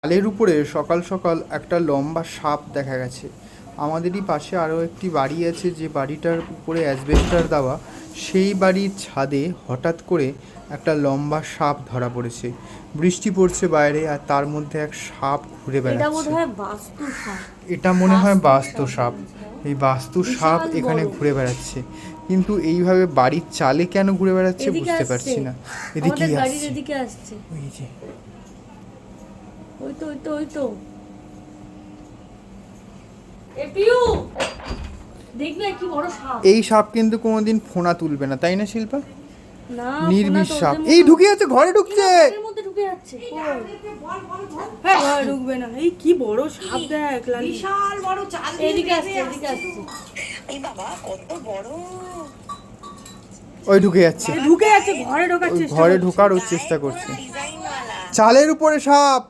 চালের উপরে সকাল সকাল একটা লম্বা সাপ দেখা গেছে। আমাদেরই পাশে আরও একটি বাড়ি আছে, যে বাড়িটার উপরে অ্যাসবেস্টার দেওয়া, সেই বাড়ির ছাদে হঠাৎ করে একটা লম্বা সাপ ধরা পড়েছে। বৃষ্টি পড়ছে বাইরে, আর তার মধ্যে এক সাপ ঘুরে বেড়াচ্ছে। এটা মনে হয় বাস্তু সাপ। এই বাস্তু সাপ এখানে ঘুরে বেড়াচ্ছে, কিন্তু এইভাবে বাড়ির চালে কেন ঘুরে বেড়াচ্ছে বুঝতে পারছি না। এদিকে আসছে, ওই যে এই সাপ কিন্তু কোনোদিন ফোনা তুলবে না, তাই না শিল্পা? নির্বিষ সাপ। এই ঢুকে যাচ্ছে, ঘরে ঢুকছে। ঢুকবে না। এই কি বড় সাপ দেখ, বিশাল বড় চাল। এদিকে আসছে। এই বাবা কত বড়। ওই ঢুকে যাচ্ছে, ঘরে ঢোকার চেষ্টা, ঘরে ঢোকার চেষ্টা করছে। চালের উপরে সাপ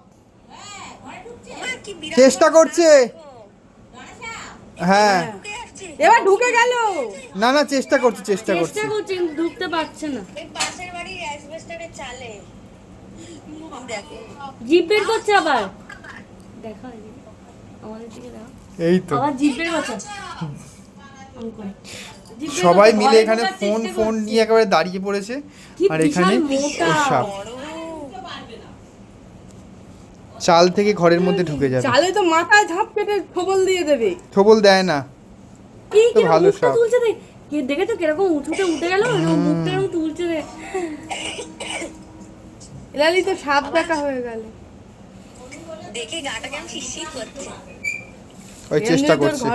চেষ্টা করছে। হ্যাঁ, এবার ঢুকে গেল। না চেষ্টা করছে ঢুকতে পারছে না। পাশের বাড়ির অ্যাসবেস্টারের চালে দেখো জিপ বের করছে আবার। দেখো আমাদের দিকে দাও। এই তো আবার জিপ বের করছে। সবাই মিলে এখানে ফোন নিয়ে একেবারে দাঁড়িয়ে পড়েছে, আর এখানে সাপ চাল থেকে ঘরের মধ্যে ঢুকে যাবে। চালে তো মাথায় ঝাঁপ কেটে থবল দিয়ে দেবে। থবল দেয় না তো ভালো সাপ। তুলছে দেখ, দেখে তো কিরকম উঠে গেল, মুখটা এরকম তুলছে রে। এলালি তো সাপ দেখা হয়ে গেল, দেখে গাটা কেমন শিরশির করছে। ওই চেষ্টা করছে,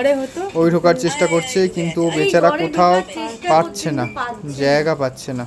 ওই ঢোকার চেষ্টা করছে, কিন্তু বেচারা কোথাও পাচ্ছে না, জায়গা পাচ্ছে না।